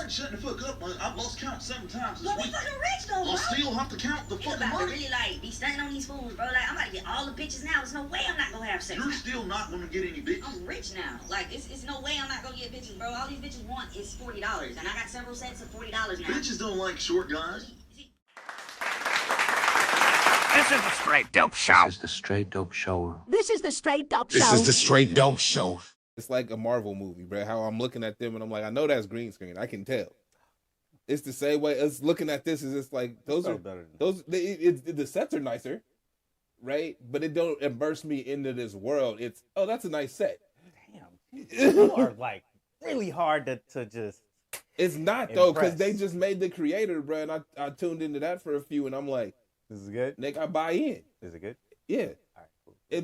wasn't shutting the fuck up. I've lost count 7 times this But we week. fucking rich though, bro. I'll still have to count the You fucking about to money. really like be stunting on these fools, bro. Like I'm about to get all the bitches now. There's no way I'm not gonna have sex. You're still not gonna get any bitches. I'm rich now. Like it's no way I'm not gonna get bitches, bro. All these bitches want is $40, and I got several sets of $40 now. Bitches don't like short guys. This is the Straight Dope Show. This is the Straight Dope Show. This is the Straight Dope Show. This is the Straight Dope Show. It's like a Marvel movie, bro. How I'm looking at them and I'm like, I know that's green screen. I can tell. It's the same way us looking at this is just like those are better. The sets are nicer, right? But it don't immerse me into this world. It's that's a nice set. Damn, you are like really hard to just. It's not though, because they just made the creator, bro. And I tuned into that for a few, and I'm like, this is good. Nick, I buy in. Is it good? Yeah.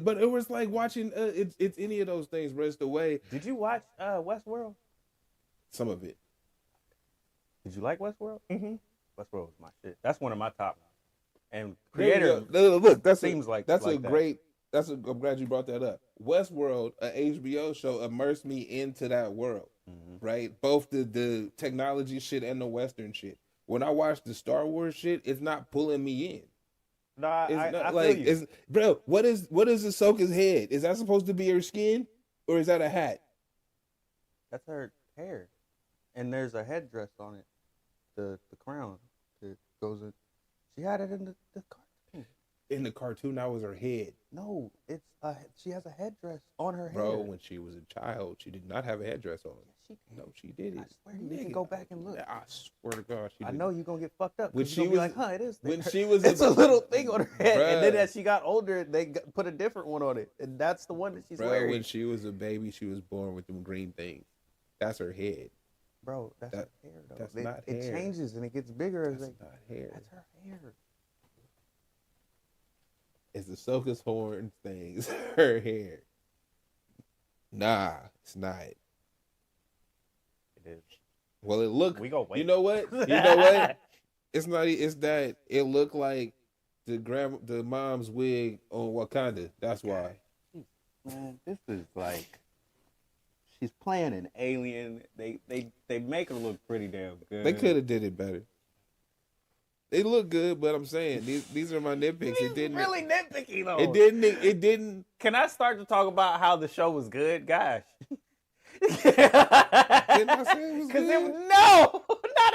But it was like watching. It's any of those things, bro. It's the way. Did you watch Westworld? Some of it. Did you like Westworld? Mm-hmm. Westworld was my shit. That's one of my top. And creator. Look, I'm glad you brought that up. Westworld, an HBO show, immersed me into that world. Mm-hmm. Right, both the technology shit and the Western shit. When I watch the Star Wars shit, it's not pulling me in. No, I like feel you. Bro, what is Ahsoka's head? Is that supposed to be her skin, or is that a hat? That's her hair, and there's a headdress on it, the crown that goes in. She had it in the cartoon. In the cartoon, that was her head. No, it's she has a headdress on her head. Bro, when she was a child, she did not have a headdress on. No, she did it. I swear you can go back and look. I swear to God, she did. I know you're gonna get fucked up. When she was like, it is. When she was, it's a little thing on her head, and then as she got older, they put a different one on it, and that's the one that she's wearing. When she was a baby, she was born with them green things. That's her head. Bro, that's her hair though. That's not hair. It changes and it gets bigger. That's not hair. That's her hair. It's Ahsoka's horn things. Her hair. Nah, it's not. It is. Well, it looked. We go wait. You know what? You know what? It's not. It's that it looked like the mom's wig on Wakanda. That's why. Man, this is like she's playing an alien. They make her look pretty damn good. They could have did it better. They look good, but I'm saying these are my nitpicks. It didn't really nitpicky though. It didn't. Can I start to talk about how the show was good, gosh? Didn't I say it was good? No, not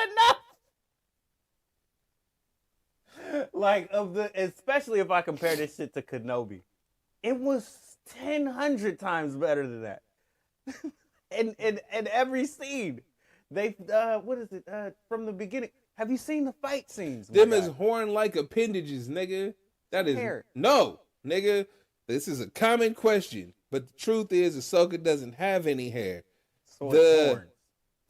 enough. Like especially if I compare this shit to Kenobi, it was 100 times better than that. and every scene, they what is it from the beginning? Have you seen the fight scenes? Them is horn-like appendages, nigga. That is hair. No, nigga. This is a common question, but the truth is, Ahsoka doesn't have any hair. So horns.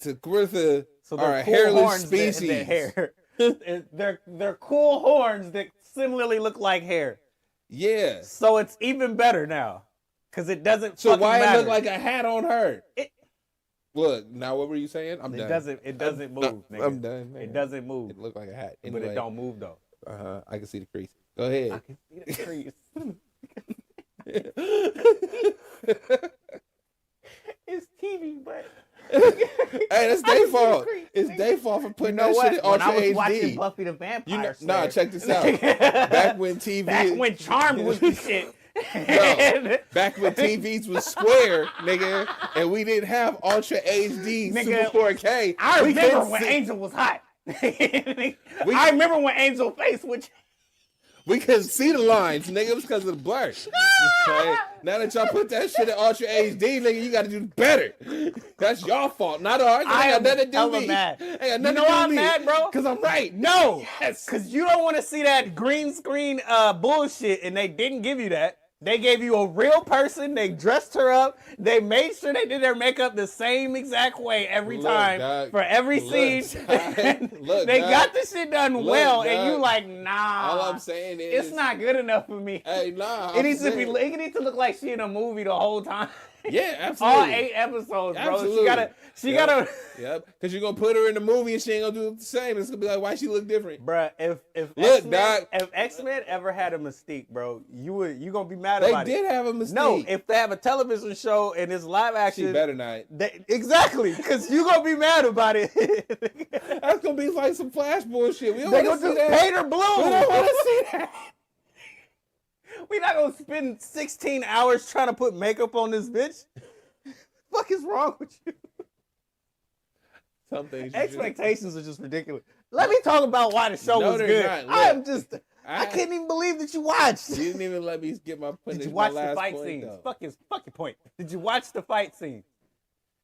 Tagritha So are a cool hairless species. Hair. they're cool horns that similarly look like hair. Yeah. So it's even better now, because it doesn't. So why matter. it look like a hat on her? Look, now what were you saying? I'm done. It doesn't move, nigga. I'm done. Man. It doesn't move. It looked like a hat. Anyway, But it don't move though. I can see the crease. Go ahead. I can see the crease. It's TV, but hey, that's their fault. It's their fault for putting that shit in Ultra HD. When I was watching Buffy the Vampire Slayer. Nah, check this out. Back when Charmed was the shit. No, back when TVs was square, nigga, and we didn't have Ultra HD nigga, Super 4K. I remember when Angel was hot. I remember when Angel face would. We couldn't see the lines, nigga. It was because of the blur. Okay? Now that y'all put that shit in Ultra HD, nigga, you got to do better. That's your fault, not ours. I got nothing to do with me. Mad. You know why I'm mad, bro? Because I'm right. No. Yes. Because you don't want to see that green screen bullshit, and they didn't give you that. They gave you a real person. They dressed her up. They made sure they did their makeup the same exact way every time dog, for every scene. They got this shit done well, and you like, nah. All I'm saying is it's not good enough for me. Hey, nah. It needs to look like she in a movie the whole time. Yeah, absolutely. All 8 episodes, bro. Absolutely. She gotta. Yep. Because you're gonna put her in the movie and she ain't gonna do the same. It's gonna be like, why she look different? Bruh, if Look, X-Men, Doc. if X-Men ever had a Mystique, bro, you gonna be mad They about it. did have a Mystique. No, if they have a television show and it's live action, she better not. Exactly, because you gonna be mad about it. That's gonna be like some Flash bullshit. We don't They want gonna to see do that. Painter Blue. We don't want to see that. We not gonna spend 16 hours trying to put makeup on this bitch. Fuck is wrong with you? Some things. Expectations are just ridiculous. Let me talk about why the show was good. I can't even believe that you watched. You didn't even let me get my. Did you watch the fight point, scenes? Though. Fuck your point. Did you watch the fight scene?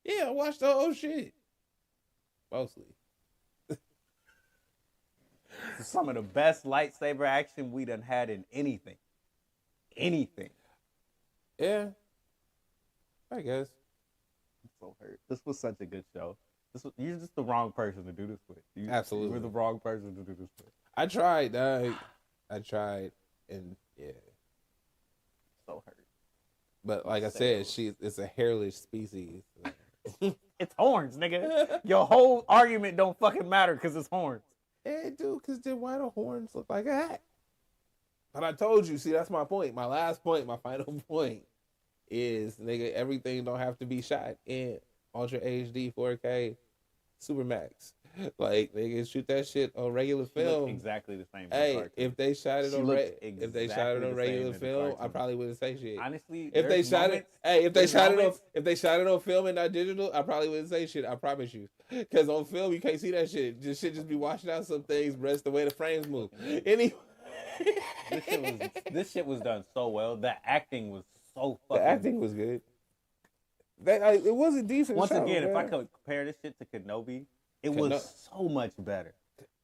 Yeah, I watched the whole shit. Mostly. Some of the best lightsaber action we done had in anything. Anything. Yeah. I guess. I'm so hurt. This was such a good show. You're just the wrong person to do this with. Absolutely. You were the wrong person to do this with. I tried. I tried, and yeah. So hurt. But like I said, it's a hairless species. It's horns, nigga. Your whole argument don't fucking matter because it's horns. Yeah, dude, because then why do horns look like that? But I told you, see, that's my point. My last point, my final point is, nigga, everything don't have to be shot in Ultra HD 4K Supermax. Like, nigga, shoot that shit on regular film. Exactly the same. Hey, if they shot it on regular film, I probably wouldn't say shit. Honestly, if they shot it on film and not digital, I probably wouldn't say shit. I promise you. Because on film, you can't see that shit. Just be watching out some things, but that's the way the frames move. Anyway. This shit was done so well. The acting was so fucking. The acting was good. It was a decent Once show, again, man. if I could compare this shit to Kenobi, it was so much better.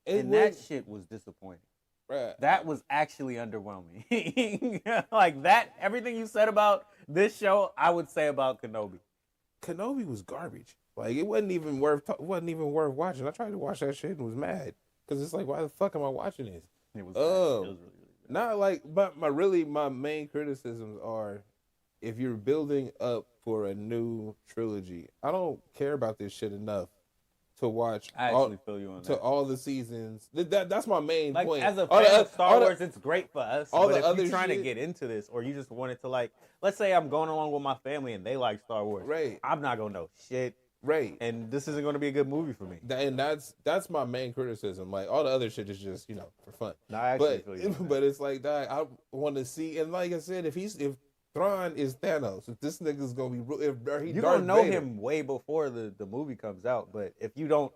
That shit was disappointing. Bruh. That was actually underwhelming. Like that, everything you said about this show, I would say about Kenobi. Kenobi was garbage. Like it wasn't even worth watching. I tried to watch that shit and was mad because it's like, why the fuck am I watching this? It was really, really bad. Not like, but my main criticisms are, if you're building up for a new trilogy, I don't care about this shit enough to watch. I actually feel you on that. To all the seasons. That's my main point. As a fan of Star Wars, it's great for us. But if you're trying to get into this, or you just wanted to like, let's say I'm going along with my family and they like Star Wars, right? I'm not gonna know shit. Right. And this isn't going to be a good movie for me. And that's my main criticism. Like, all the other shit is just, for fun. No, I actually feel you. But it's like, dog, I want to see, and like I said, if Thrawn is Thanos, if this nigga's going to be, you're going to know him way before the movie comes out. But if you don't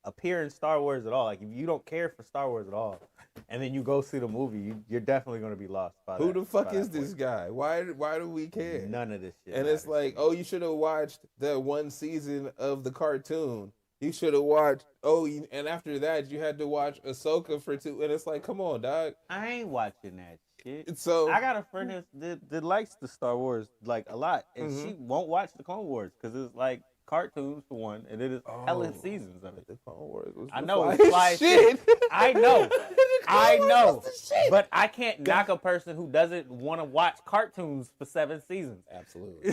appear in Star Wars at all, like if you don't care for Star Wars at all, and then you go see the movie, you're definitely going to be lost. Who the fuck is this guy? Why do we care? None of this shit. And it's like, oh, you should have watched the one season of the cartoon. You should have watched. And after that, you had to watch Ahsoka for 2. And it's like, come on, dog. I ain't watching that shit. So I got a friend that likes the Star Wars like a lot, and she won't watch the Clone Wars because it's like cartoons for one, and it is hella seasons of it. The Clone Wars was I know it's fly shit. I know, but I can't knock a person who doesn't want to watch cartoons for 7 seasons. Absolutely,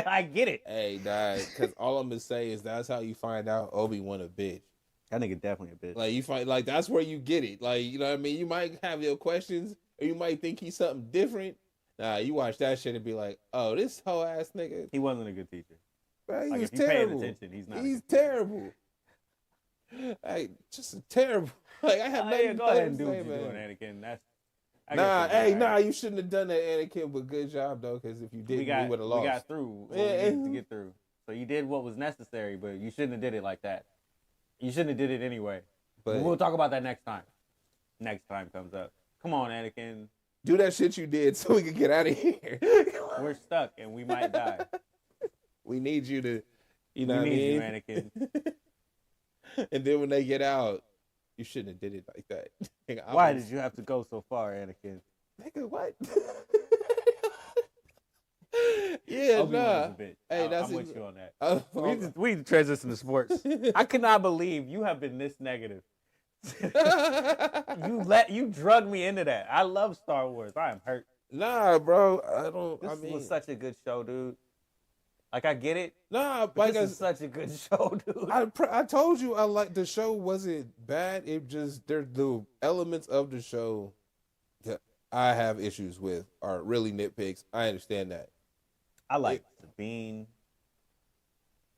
I get it. Hey, dog, because all I'm gonna say is that's how you find out Obi-Wan a bitch. That nigga definitely a bitch. Like you find, like that's where you get it. Like you know what I mean. You might have your questions, or you might think he's something different. Nah, you watch that shit and be like, oh, this whole ass nigga. He wasn't a good teacher. He was if you terrible. paying attention, he's not. He's terrible. Like just terrible. Like I have nothing go ahead and do to what say, you're man. doing, Anakin. Nah, you shouldn't have done that, Anakin. But good job though, because if you did, we would have lost. We got through what we needed to get through. So you did what was necessary, but you shouldn't have did it like that. You shouldn't have did it anyway. But we'll talk about that next time. Next time comes up. Come on, Anakin. Do that shit you did so we can get out of here. We're stuck and we might die. We need you to, you know what I mean? We need you, Anakin. And then when they get out, you shouldn't have did it like that. Why did you have to go so far, Anakin? Nigga, what? Yeah, nah. Hey, I'm with you on that. We need to transition to sports. I cannot believe you have been this negative. You drug me into that. I love Star Wars. I am hurt. Nah, bro. This was such a good show, dude. Like, I get it. Nah, But like this is such a good show, dude. I told you I like the show wasn't bad. It just there's the elements of the show that I have issues with are really nitpicks. I understand that. I like Sabine.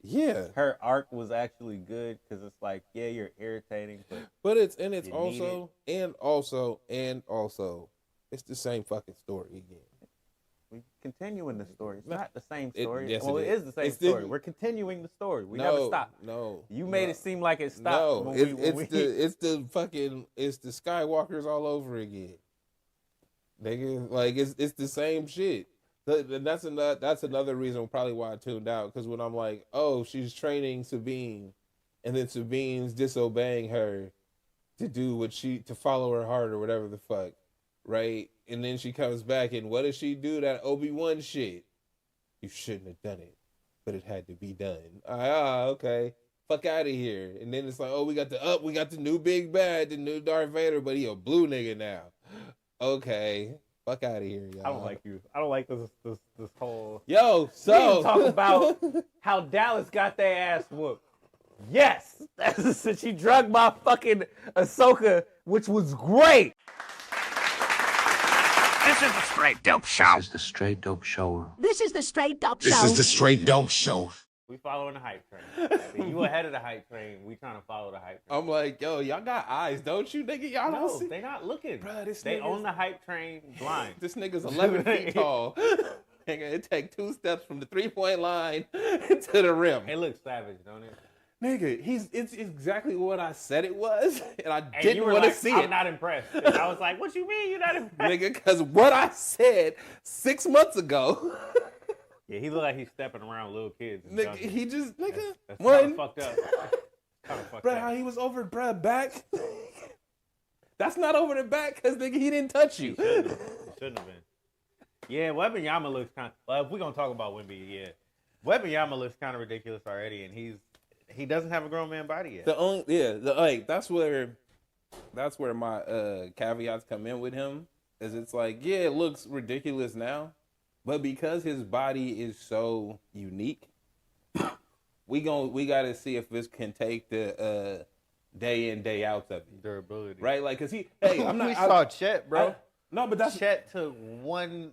Yeah, Her arc was actually good because it's like, yeah, you're irritating, but it's you also it's the same fucking story again. we continuing the story. It's not the same story. Yes, well, it it is. is the same It's story. the- We're continuing the story. We never stop. No, You made no. it seem like it stopped. No, when it's the Skywalkers all over again. Nigga, like it's the same shit. And that's another reason probably why I tuned out, because when I'm like, oh, she's training Sabine, and then Sabine's disobeying her to follow her heart or whatever the fuck, right? And then she comes back and what does she do? That Obi-Wan shit. You shouldn't have done it, but it had to be done. Okay. Fuck out of here. And then it's like, oh, we got the new big bad, the new Darth Vader, but he a blue nigga now. Okay. Fuck out of here, y'all. I don't like you. I don't like this whole. Yo, We didn't talk about how Dallas got their ass whooped. Yes, she drugged my fucking Ahsoka, which was great. This is the straight dope show. This is the straight dope show. This is the straight dope show. This is the straight dope show. We following the hype train. See, you ahead of the hype train. We trying to follow the hype train. I'm like, yo, y'all got eyes, don't you, nigga? Y'all No, don't see. they not looking. Bruh, this they nigga's- own the hype train blind. This nigga's 11 feet tall. Nigga, it take 2 steps from the 3-point line to the rim. It looks savage, don't it? Nigga, it's exactly what I said it was, and I And didn't you were want to like, see I'm it. not impressed. And I was like, what you mean you're not impressed? Nigga, because what I said 6 months ago, Yeah, he looked like he's stepping around little kids. and nigga, dunking. he just, nigga, That's one, kind of fucked up. Kind of fucked bruh, up. how he was over bruh back. That's not over the back, because nigga, he didn't touch you. Shouldn't have been. Yeah, Wembanyama looks kind of. Well, if we're gonna talk about Wemby, yeah, Wembanyama looks kind of ridiculous already, and he doesn't have a grown man body yet. That's where my caveats come in with him. Is it's like, yeah, it looks ridiculous now, but because his body is so unique, we gotta see if this can take the day in day outs of it, Durability, right? Like, cause I'm not. We saw Chet, bro. No, but that's Chet took one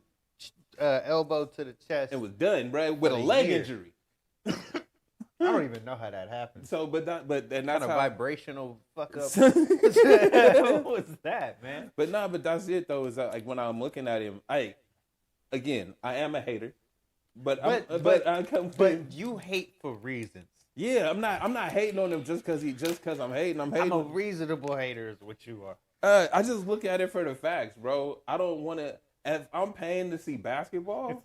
elbow to the chest. it was done, bro, with a For a leg year. injury. I don't even know how that happened. So, but that's Kind how of vibrational fuck up. what was that, man? But that's it though. Is that, like when I'm looking at him, I am a hater, but But you hate for reasons. yeah, I'm not hating on him just because I'm hating. I'm hating. I'm a reasonable hater, is what you are. I just look at it for the facts, bro. I don't want to. If I'm paying to see basketball,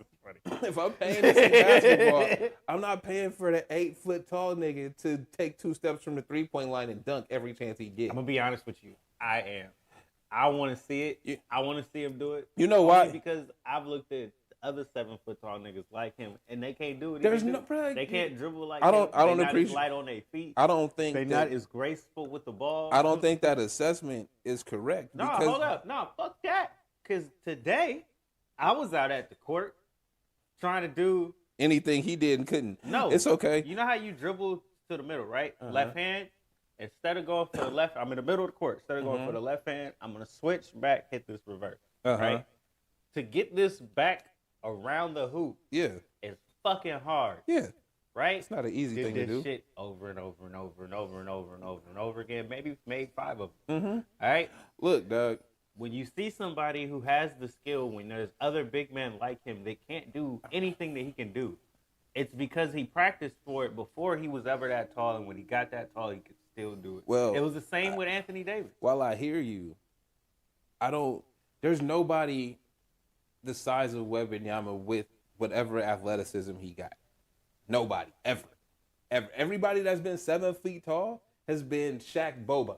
if I'm paying to see basketball, I'm not paying for the 8 foot tall nigga to take 2 steps from the 3-point line and dunk every chance he gets. I'm gonna be honest with you. I am. I want to see it. Yeah. I want to see him do it. You know Only why? Because I've looked at other 7 foot tall niggas like him, and they can't do it. There's They no- bruh, They can't dribble like I don't- him. I don't They not as appreciate- light on their feet. I don't think They that, not as graceful with the ball. I don't think that assessment is correct. No, because hold up. No, fuck that. Because today, I was out at the court trying to do. anything he did and couldn't. No. It's okay. You know how you dribble to the middle, right? Uh-huh. Left hand. Instead of going for the left, I'm in the middle of the court. Instead of going for the left hand, I'm going to switch back, hit this reverse. Uh-huh. Right? To get this back around the hoop Yeah, is fucking hard. yeah. Right? It's not an easy Did thing to this do. shit over and over and over and over and over and over and over again. Maybe made 5 of them. Mm-hmm. All right? Look, dog. When you see somebody who has the skill, when there's other big men like him, they can't do anything that he can do. It's because he practiced for it before he was ever that tall, and when he got that tall, he could still do it. Well, it was the same with Anthony Davis. While I hear you, there's nobody the size of Wembanyama with whatever athleticism he got. Nobody, ever. Everybody that's been 7 feet tall has been Shaq Boba,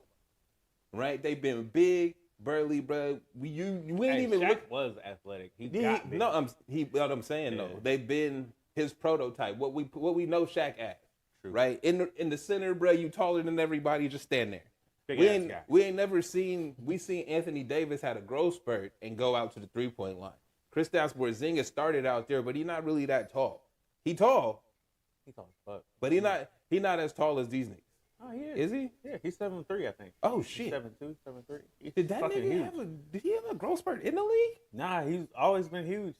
right? They've been big, burly, bro. You ain't even Shaq look. was athletic. He got big. What I'm saying Yeah. though, they've been his prototype. What we know Shaq as, True. right? In the center, bro, you taller than everybody. Just stand there. Big We ass ain't guy. we ain't never seen. We seen Anthony Davis had a growth spurt and go out to the 3-point line. Kristaps Porzingis started out there, but he's not really that tall. He tall. He's tall as fuck. But he not as tall as these niggas. Oh, he is. Is he? Yeah, he's 7'3", I think. Oh shit. 7'2", 7'3". He's Did that fucking nigga huge. did he have a growth spurt in the league? Nah, he's always been huge.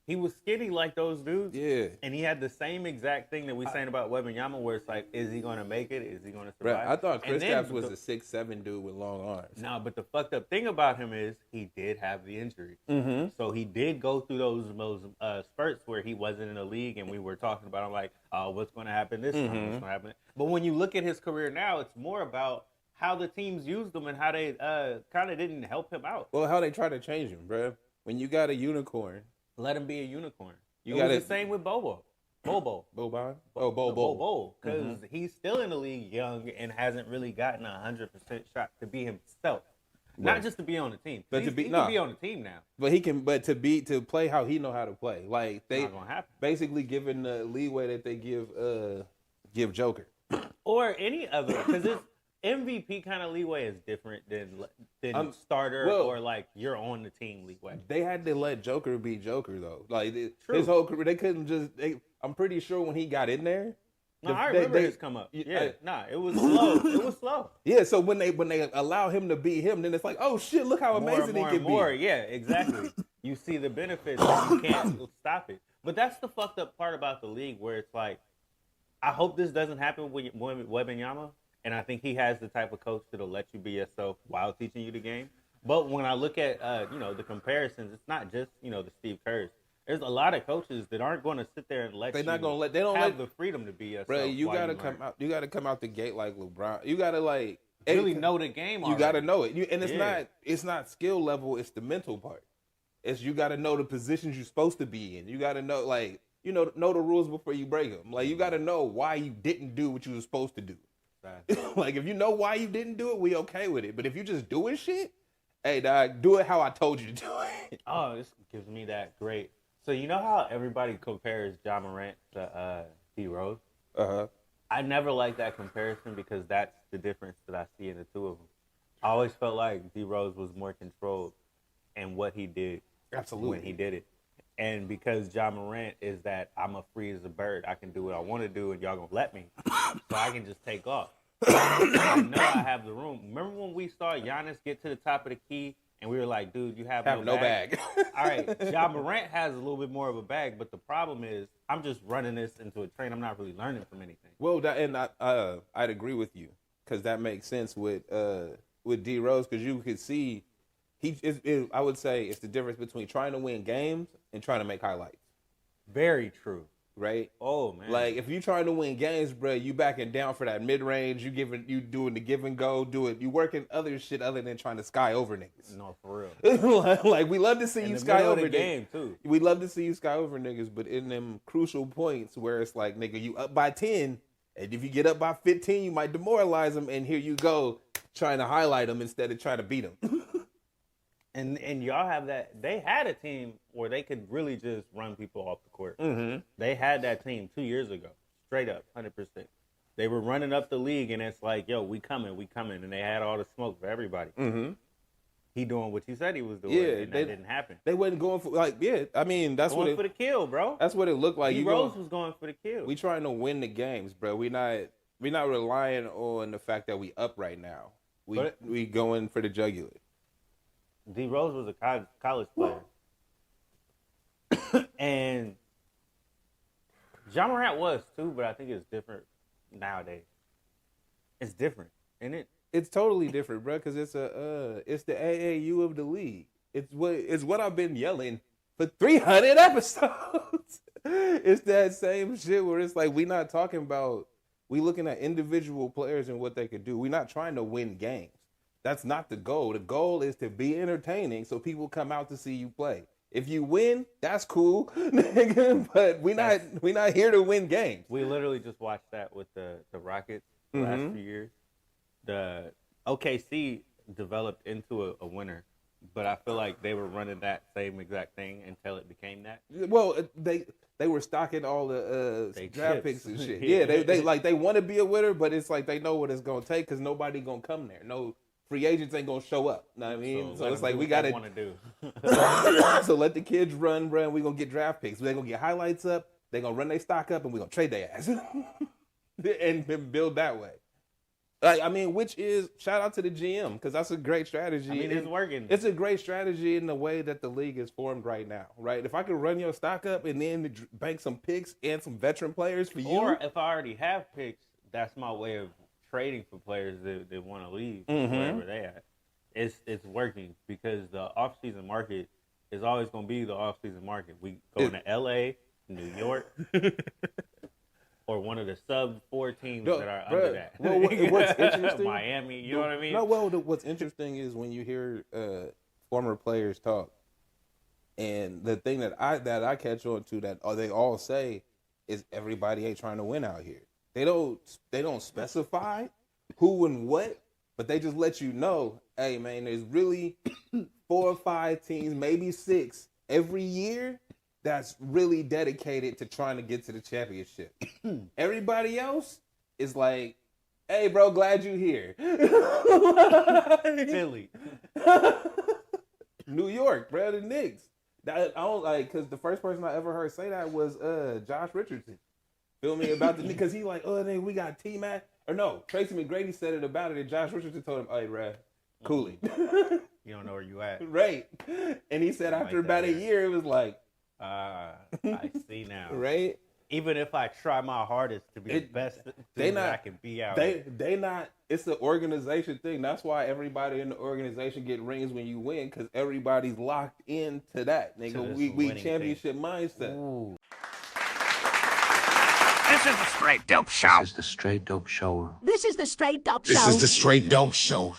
He was skinny like those dudes. Yeah. And he had the same exact thing that we saying about Wembanyama, where it's like, is he going to make it? Is he going to Bro, survive? I thought And then Kristaps was a 6'7" dude with long arms. Nah, but the fucked up thing about him is he did have the injury. Mm-hmm. So he did go through those spurts where he wasn't in the league, and we were talking about him like, oh, what's going to happen this time? What's going to happen? But when you look at his career now, it's more about how the teams used him and how they kind of didn't help him out. Well, how they try to change him, bro. When you got a unicorn. Let him be a unicorn. You it got was the same with Bobo. Boban? Oh, Bobo. Because he's still in the league young and hasn't really gotten a 100% shot to be himself. Right. Not just to be on the team. But he can be on the team now. But he can. But to play how he know how to play, like they Not gonna happen. basically giving the leeway that they give Joker. Or any other, because it's MVP kind of leeway is different than starter or like you're on the team leeway. They had to let Joker be Joker though. Like True. his whole career, they couldn't just. I'm pretty sure when he got in there. No, I remember his come up. Yeah, it was slow. It was slow. Yeah, so when they allow him to be him, then it's like, oh shit, look how amazing he can be. Yeah, exactly. You see the benefits, and you can't stop it. But that's the fucked up part about the league, where it's like, I hope this doesn't happen with Wembanyama, and I think he has the type of coach that'll let you be yourself while teaching you the game. But when I look at the comparisons, it's not just the Steve Kerrs. There's a lot of coaches that aren't going to sit there and let the freedom to be yourself. Bro, you gotta come out. You gotta come out the gate like LeBron. You gotta really know the game. You gotta know it. And it's not skill level. It's the mental part. It's you gotta know the positions you're supposed to be in. You gotta know know the rules before you break them. Like you gotta know why you didn't do what you were supposed to do. Right. Like if you know why you didn't do it, we okay with it. But if you just doing shit, hey dog, do it how I told you to do it. Oh, this gives me that great. So you know how everybody compares Ja Morant to D Rose? Uh-huh. I never like that comparison because that's the difference that I see in the two of them. I always felt like D Rose was more controlled in what he did. Absolutely. When he did it. And because Ja Morant is that I'm a free as a bird, I can do what I want to do and y'all gonna let me. So I can just take off. I know I have the room. Remember when we saw Giannis get to the top of the key and we were like, dude, you have no bag. All right, Ja Morant has a little bit more of a bag, but the problem is I'm just running this into a train. I'm not really learning from anything. Well, I'd agree with you because that makes sense with D Rose because you could see I would say it's the difference between trying to win games and trying to make highlights. Very true. Right? Oh man! Like if you trying to win games, bro, you backing down for that mid range. You doing the give and go. You working other shit other than trying to sky over niggas. No, for real. Like we love to see you sky over the game too. We love to see you sky over niggas, but in them crucial points where it's like, nigga, you up by 10, and if you get up by 15, you might demoralize them. And here you go trying to highlight them instead of trying to beat them. And y'all have that. They had a team where they could really just run people off the court. Mm-hmm. They had that team 2 years ago, straight up, 100%. They were running up the league, and it's like, yo, we coming, and they had all the smoke for everybody. Mm-hmm. He doing what he said he was doing, and that didn't happen. They wasn't going for that's going for the kill, bro. That's what it looked like. Rose was going for the kill. We trying to win the games, bro. We not relying on the fact that we up right now. We going for the jugular. D Rose was a college player, and Ja Morant was too, but I think it's different nowadays. It's different, isn't it? It's totally different, bro, because it's the AAU of the league. It's what I've been yelling for 300 episodes. It's that same shit where it's like we looking at individual players and what they could do. We're not trying to win games. That's not the goal. The goal is to be entertaining so people come out to see you play. If you win, that's cool, nigga. But we not here to win games. We literally just watched that with the Rockets the last few years. The OKC developed into a winner, but I feel like they were running that same exact thing until it became that. Well, they were stocking all the draft picks and shit. Yeah, they want to be a winner, but it's like they know what it's gonna take because nobody gonna come there. No free agents ain't gonna show up. Know what I mean? So it's like we gotta want to do. So let the kids run, bro. And we gonna get draft picks. They gonna get highlights up. They're gonna run their stock up and we're gonna trade their ass. and build that way. I mean, which is shout out to the GM because that's a great strategy. I mean, it's working. It's a great strategy in the way that the league is formed right now, right? If I could run your stock up and then bank some picks and some veteran players for you, or if I already have picks, that's my way of trading for players that want to leave wherever they at. It's working because the off-season market is always going to be the off-season market. We go to L.A., New York. Or one of the sub-4 teams that are under that. Well, what's interesting, Miami, you know what I mean? No, well, what's interesting is when you hear former players talk, and the thing that I catch on to that they all say is everybody ain't trying to win out here. They don't specify who and what, but they just let you know, hey man, there's really 4 or 5 teams, maybe 6 every year. That's really dedicated to trying to get to the championship. Everybody else is like, hey, bro, glad you here. Philly. New York, bro, the Knicks. I don't like, because the first person I ever heard say that was Josh Richardson. Feel me? About the because he like, oh, then we got T-Mac. Or no, Tracy McGrady said it about it, and Josh Richardson told him, hey, bro, cool it. You don't know where you at. Right. And he said after about a year, it was like, I see now. Right? Even if I try my hardest to be the best that I can be out. They not. It's an organization thing. That's why everybody in the organization get rings when you win, because everybody's locked into that. Nigga, we championship mindset. Ooh. This is the Straight Dope Show. This is the Straight Dope Show. This is the Straight Dope Show. This is the Straight Dope Show.